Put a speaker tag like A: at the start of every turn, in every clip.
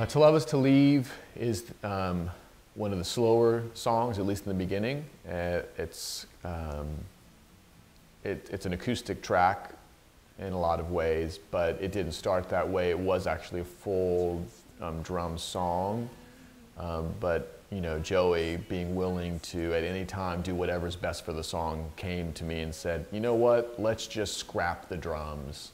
A: To Love Is To Leave is one of the slower songs, at least in the beginning. It's an acoustic track in a lot of ways, but it didn't start that way. It was actually a full drum song, but you know, Joey, being willing to at any time do whatever's best for the song, came to me and said, you know what, let's just scrap the drums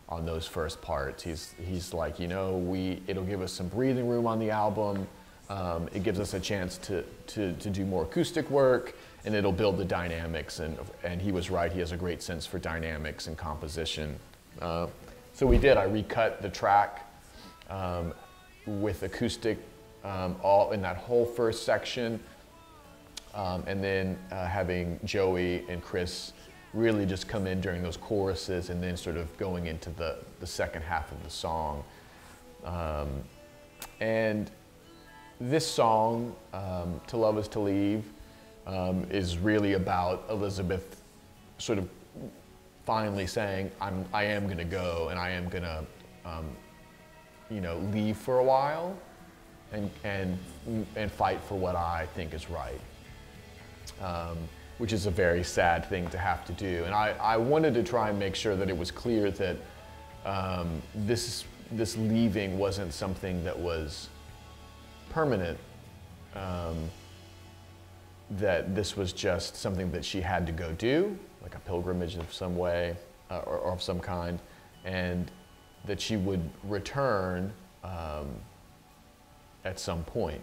A: on those first parts. He's like, you know, it'll give us some breathing room on the album. It gives us a chance to do more acoustic work, and it'll build the dynamics. And he was right. He has a great sense for dynamics and composition. So we did. I recut the track with acoustic all in that whole first section, and then having Joey and Chris really just come in during those choruses, and then sort of going into the second half of the song. And this song, To Love Is To Leave, is really about Elizabeth sort of finally saying, I am gonna go, and I am gonna, you know, leave for a while and fight for what I think is right. Which is a very sad thing to have to do. And I wanted to try and make sure that it was clear that this leaving wasn't something that was permanent, that this was just something that she had to go do, like a pilgrimage of some way, or of some kind, and that she would return at some point.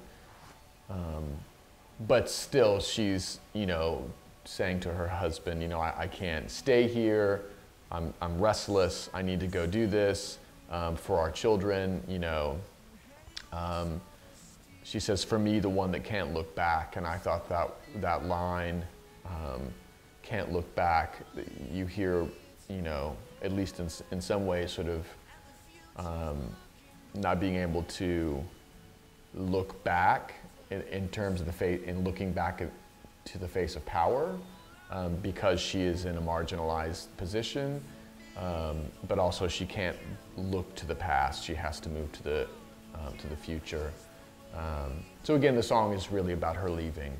A: But still, she's, you know, saying to her husband, you know, I can't stay here. I'm restless. I need to go do this for our children, you know. She says, for me, the one that can't look back. And I thought that line, can't look back, you hear, you know, at least in some ways, sort of not being able to look back in terms of the face, in looking back to the face of power, because she is in a marginalized position, but also she can't look to the past. She has to move to the future. So again, the song is really about her leaving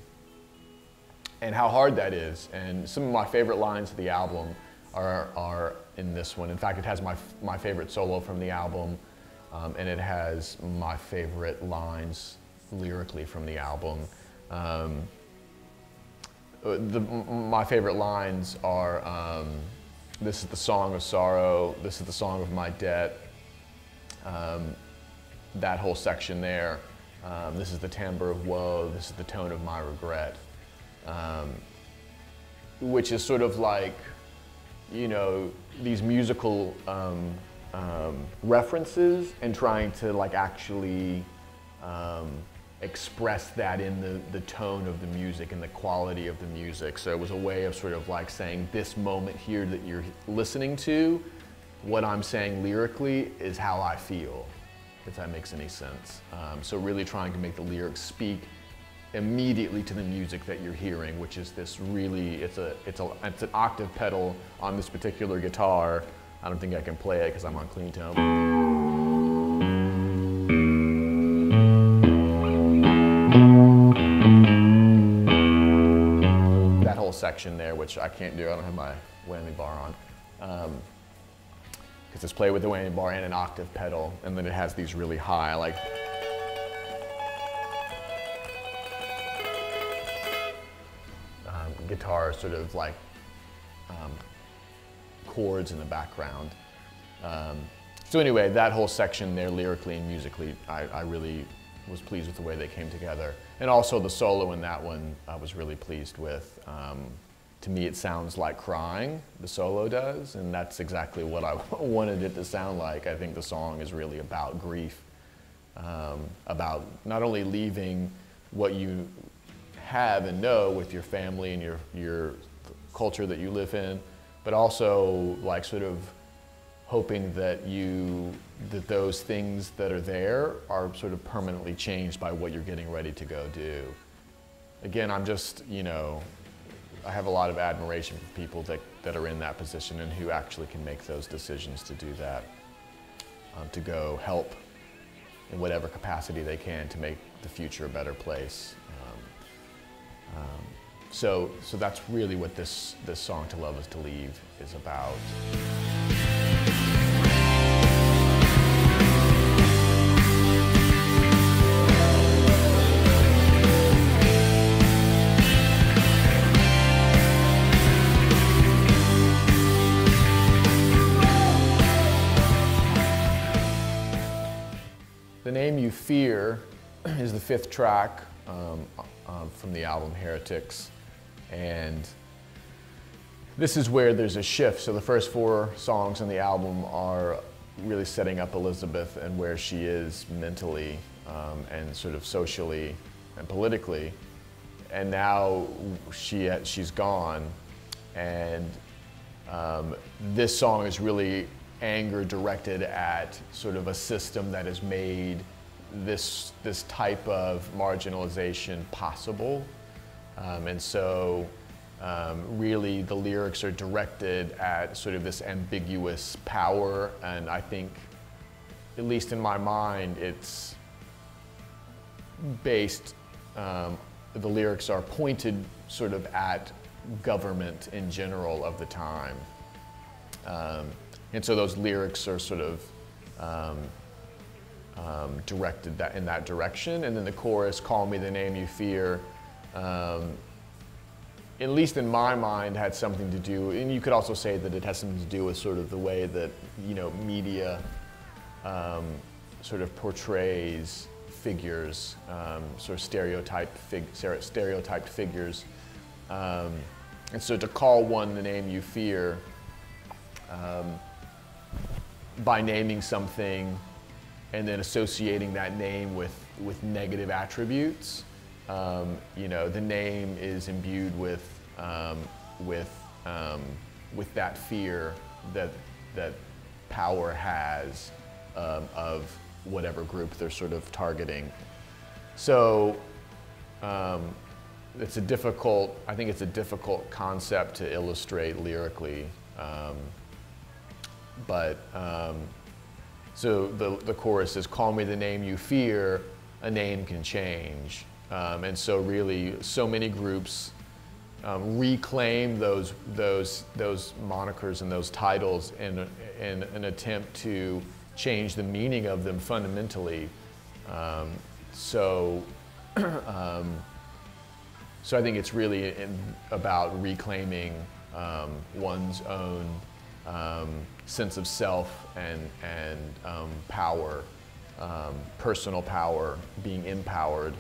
A: and how hard that is. And some of my favorite lines of the album are in this one. In fact, it has my favorite solo from the album, and it has my favorite lines lyrically from the album. My favorite lines are, this is the song of sorrow, this is the song of my debt, that whole section there. This is the timbre of woe, this is the tone of my regret. Which is sort of like, you know, these musical references, and trying to like actually express that in the tone of the music and the quality of the music. So it was a way of sort of like saying, this moment here that you're listening to, what I'm saying lyrically is how I feel, if that makes any sense. So really trying to make the lyrics speak immediately to the music that you're hearing, which is this really, it's an octave pedal on this particular guitar. I don't think I can play it because I'm on clean tone. Section there, which I can't do. I don't have my whammy bar on, because it's played with the whammy bar and an octave pedal, and then it has these really high, like, guitar sort of like chords in the background. So anyway, that whole section there, lyrically and musically, I really was pleased with the way they came together. And also the solo in that one I was really pleased with. To me it sounds like crying, the solo does, and that's exactly what I wanted it to sound like. I think the song is really about grief, about not only leaving what you have and know with your family and your culture that you live in, but also like sort of hoping that those things that are there are sort of permanently changed by what you're getting ready to go do. Again, I'm just, you know, I have a lot of admiration for people that are in that position and who actually can make those decisions to do that, to go help in whatever capacity they can to make the future a better place. So that's really what this song, To Love Is to Leave, is about. The Name You Fear is the 5th track from the album Heretics, and this is where there's a shift. So the first 4 songs on the album are really setting up Elizabeth and where she is mentally and sort of socially and politically, and now she's gone, and this song is really anger directed at sort of a system that has made this type of marginalization possible. And so really the lyrics are directed at sort of this ambiguous power, and I think, at least in my mind, it's based, the lyrics are pointed sort of at government in general of the time. And so those lyrics are sort of directed in that direction. And then the chorus, Call Me the Name You Fear, at least in my mind, had something to do, and you could also say that it has something to do with sort of the way that, you know, media sort of portrays figures, sort of stereotyped figures. And so to call one the name you fear, by naming something and then associating that name with negative attributes, you know, the name is imbued with that fear that power has of whatever group they're sort of targeting. So it's a difficult, I think it's a difficult concept to illustrate lyrically. So the chorus is, call me the name you fear, a name can change. And so really, so many groups reclaim those monikers and those titles in an attempt to change the meaning of them fundamentally. So I think it's really about reclaiming one's own sense of self and power, personal power, being empowered,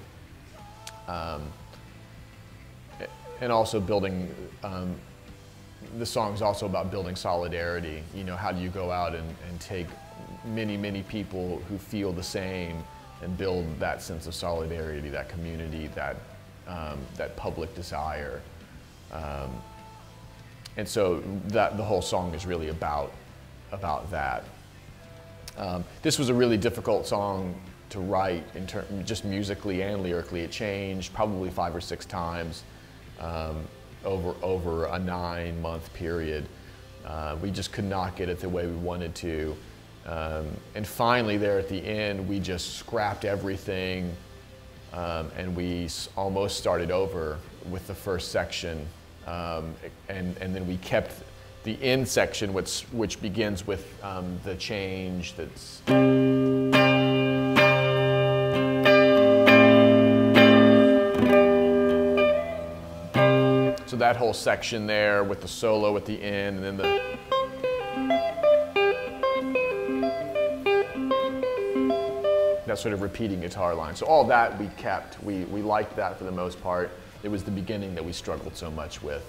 A: and also building. The song's also about building solidarity. You know, how do you go out and take many people who feel the same and build that sense of solidarity, that community, that public desire. And so the whole song is really about that. This was a really difficult song to write, just musically and lyrically. It changed probably 5 or 6 times over a 9-month period. We just could not get it the way we wanted to. And finally there at the end, we just scrapped everything and we almost started over with the first section. And then we kept the end section, which begins with the change that's... So that whole section there with the solo at the end, and then that sort of repeating guitar line. So all that we kept. We liked that for the most part. It was the beginning that we struggled so much with.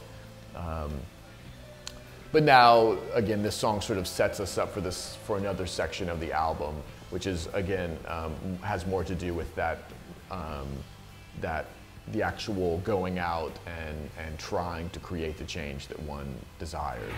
A: But now, again, this song sort of sets us up for another section of the album, which is, again, has more to do with that, the actual going out and trying to create the change that one desires.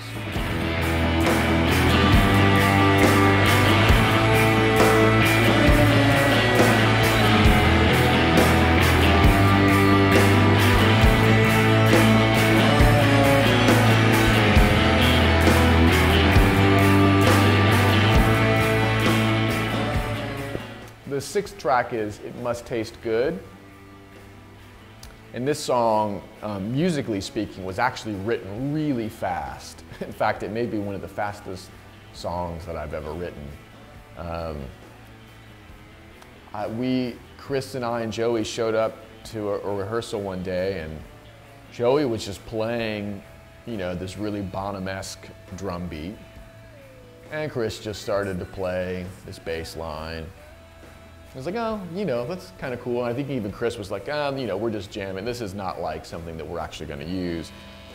A: The sixth track is It Must Taste Good. And this song, musically speaking, was actually written really fast. In fact, it may be one of the fastest songs that I've ever written. Chris and I and Joey showed up to a rehearsal one day, and Joey was just playing, you know, this really Bonham-esque drum beat. And Chris just started to play this bass line. I was like, oh, you know, that's kind of cool. And I think even Chris was like, you know, we're just jamming. This is not like something that we're actually going to use.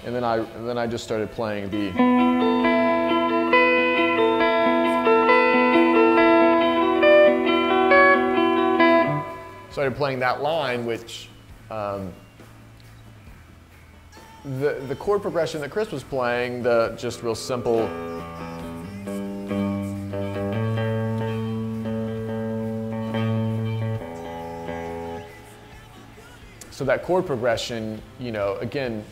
A: And then I just started playing the. Started playing that line, which the chord progression that Chris was playing, the just real simple. So that chord progression, you know, again,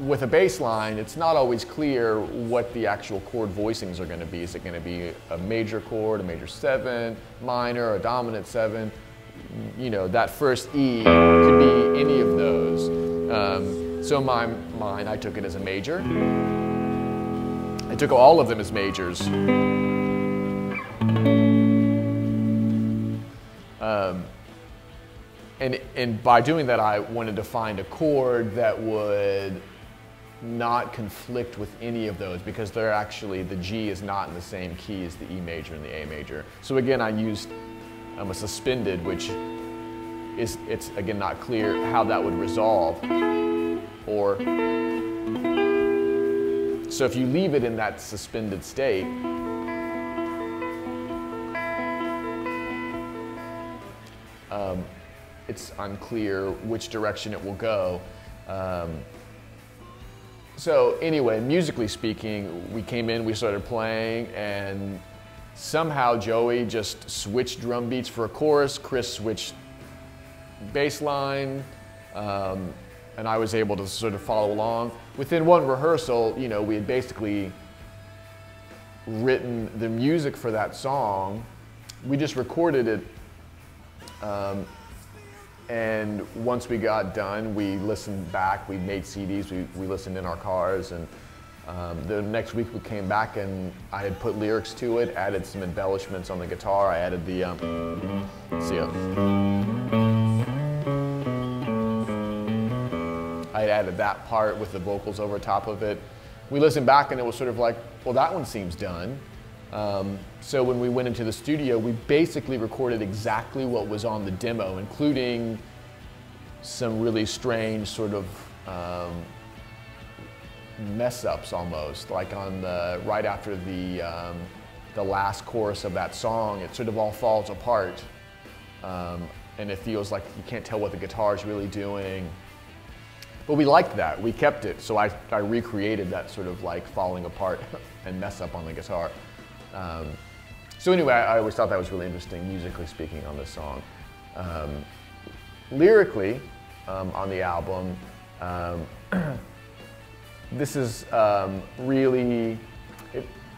A: with a bass line, it's not always clear what the actual chord voicings are going to be. Is it going to be a major chord, a major 7, minor, a dominant 7? You know, that first E could be any of those. So mine, I took it as a major. I took all of them as majors. And by doing that, I wanted to find a chord that would not conflict with any of those, because they're actually, the G is not in the same key as the E major and the A major. So again, I used a suspended, which it's again not clear how that would resolve. Or, so if you leave it in that suspended state, it's unclear which direction it will go. So anyway, musically speaking, we came in, we started playing, and somehow Joey just switched drum beats for a chorus, Chris switched bass line, and I was able to sort of follow along. Within one rehearsal, you know, we had basically written the music for that song. We just recorded it. And once we got done, we listened back, we made CDs, we listened in our cars, and the next week we came back and I had put lyrics to it, added some embellishments on the guitar. I added the, I added that part with the vocals over top of it. We listened back and it was sort of like, well, that one seems done. So when we went into the studio, we basically recorded exactly what was on the demo, including some really strange sort of mess ups almost, like on the right after the last chorus of that song, it sort of all falls apart, and it feels like you can't tell what the guitar is really doing. But we liked that, we kept it, so I recreated that sort of like falling apart and mess up on the guitar. So anyway, I always thought that was really interesting, musically speaking, on this song. Lyrically, on the album, this is really,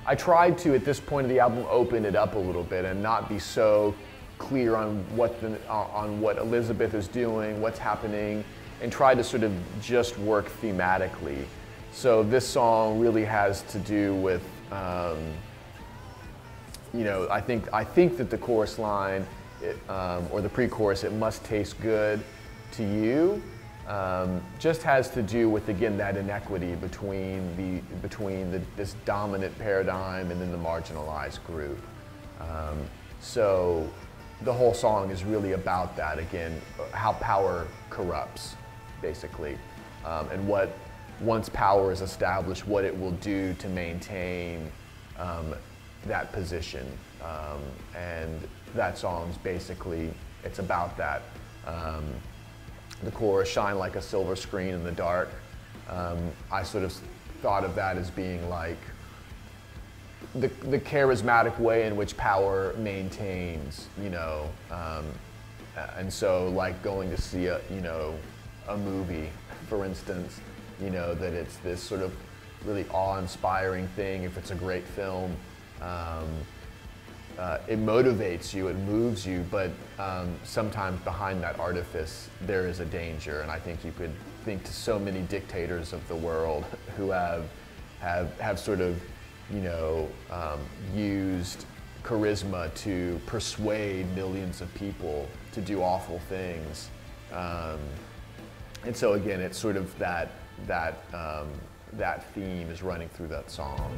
A: I tried to, at this point of the album, open it up a little bit and not be so clear on what Elizabeth is doing, what's happening, and try to sort of just work thematically. So this song really has to do with, you know, I think that the chorus line, or the pre-chorus, "It must taste good to you," just has to do with, again, that inequity between this dominant paradigm and then the marginalized group. So the whole song is really about that, again, how power corrupts, basically, and what, once power is established, what it will do to maintain that position. And that song's basically, it's about that. The chorus, "Shine like a silver screen in the dark," I sort of thought of that as being like the charismatic way in which power maintains, you know, and so like going to see a movie, for instance, you know, that it's this sort of really awe-inspiring thing if it's a great film. it motivates you, it moves you, but sometimes behind that artifice there is a danger. And I think you could think to so many dictators of the world who have sort of, you know, used charisma to persuade millions of people to do awful things. And so again, it's sort of that theme is running through that song.